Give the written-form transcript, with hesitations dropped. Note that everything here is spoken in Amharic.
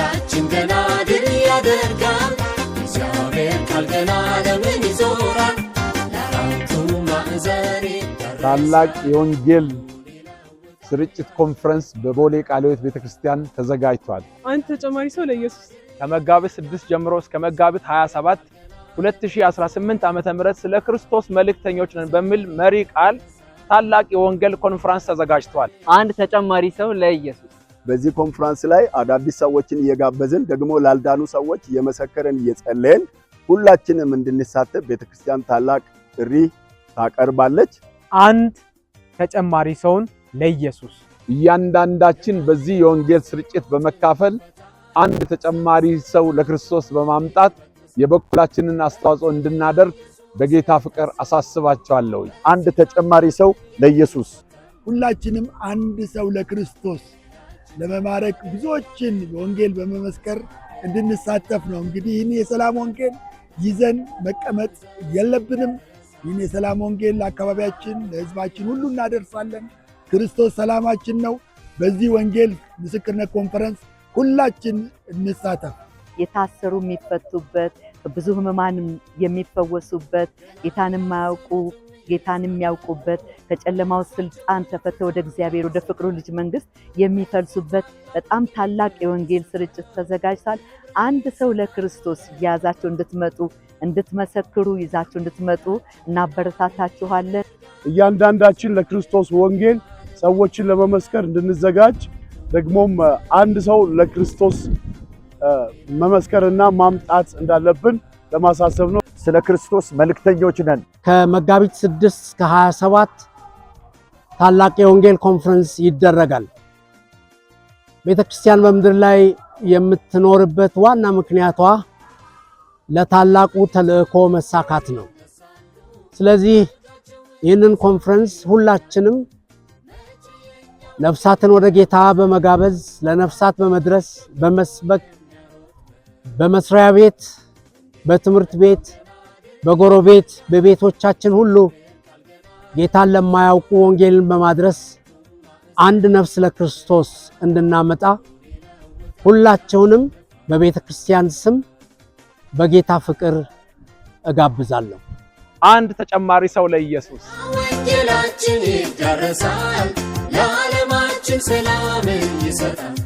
ትግላችን ገና ድል ያደርጋል እግዚአብሔር ቃል ገና ለምን ይዞራል ለአራቱ ማዕዘን ታላቅ የወንጌል ስርጭት ኮንፈረንስ በቦሌ ቃለ ሕይወት ቤተክርስቲያን ተዘጋጅቷል። አንድ ተጨማሪ ሰው ለኢየሱስ ከመጋቢት 6 ጀምሮ እስከ መጋቢት 27 2018 ዓ.ም ስለ ክርስቶስ መልእክተኞች ነን በሚል መሪ ቃል ታላቅ የወንጌል ኮንፈረንስ ተዘጋጅቷል። አንድ ተጨማሪ ሰው ለኢየሱስ። በዚህ ኮንፈረንስ ላይ አዳዲስ ሰዎችን እየጋበዝን ደግሞ ላልዳኑ ሰዎች እየመሰከረን እየጸለየን ሁላችንም እንድንሳተፍ ቤተክርስቲያን ታላቅ ጥሪ ታቀርባለች። አንድ ተጨማሪ ሰውን ለኢየሱስ። እያንዳንዳችን በዚህ የወንጌል ስርጭት በመካፈል አንድ ተጨማሪ ሰው ለክርስቶስ በማምጣት የበኩላችንን አስተዋጽኦ እንድናደርግ በጌታ ፍቅር አሳስባቸዋለሁ። አንድ ተጨማሪ ሰው ለኢየሱስ። ሁላችንም አንድ ሰው ለክርስቶስ ለመማረክ ብዙዎችን ወንጌል በመመስከር እንድንሳተፍ ነው። እንግዲህ ይህን የሰላም ወንጌል ይዘን መቀመጥ የለብንም። ይህን የሰላም ወንጌል ለአካባቢያችን ለሕዝባችን ሁሉ እናደርሳለን። ክርስቶስ ሰላማችን ነው። በዚህ ወንጌል ምስክርነት ኮንፈረንስ ሁላችን እንሳተፍ። የታሰሩ የሚፈቱበት፣ ብዙ ሕሙማን የሚፈወሱበት፣ ጌታን የማያውቁ ጌታን የሚያውቁበት፣ ከጨለማው ስልጣን ተፈተው ወደ እግዚአብሔር ወደ ፍቅሩ ልጅ መንግስት የሚፈልሱበት በጣም ታላቅ የወንጌል ስርጭት ተዘጋጅቷል። አንድ ሰው ለክርስቶስ ያዛችሁ እንድትመጡ እንድትመሰክሩ ይዛችሁ እንድትመጡ እናበረታታችኋለን። እያንዳንዳችን ለክርስቶስ ወንጌል ሰዎችን ለመመስከር እንድንዘጋጅ ደግሞም አንድ ሰው ለክርስቶስ መመስከርና ማምጣት እንዳለብን ለማሳሰብ ነው። ስለ ክርስቶስ መልእክተኞች ነን። ከመጋቢት 6 እስከ 27 ታላቅ የወንጌል ኮንፈረንስ ይደረጋል። ቤተክርስቲያን በምድር ላይ የምትኖርበት ዋና ምክንያቷ ለታላቁ ተልእኮ መሳካት ነው። ስለዚህ ይህንን ኮንፈረንስ ሁላችንም ነፍሳትን ወደ ጌታ በመጋበዝ ለነፍሳት በመድረስ በመስበክ በመስሪያ ቤት፣ በትምህርት ቤት፣ በጎረቤት፣ በቤቶቻችን ሁሉ ጌታን ለማያውቁ ወንጌልን በማድረስ አንድ ነፍስ ለክርስቶስ እንድናመጣ ሁላችሁንም በቤተ ክርስቲያን ስም በጌታ ፍቅር እጋብዛለሁ። አንድ ተጨማሪ ሰው ለኢየሱስ። ወንጌላችን ይዳረሳል ለዓለማችን ሰላምን ይሰጣል።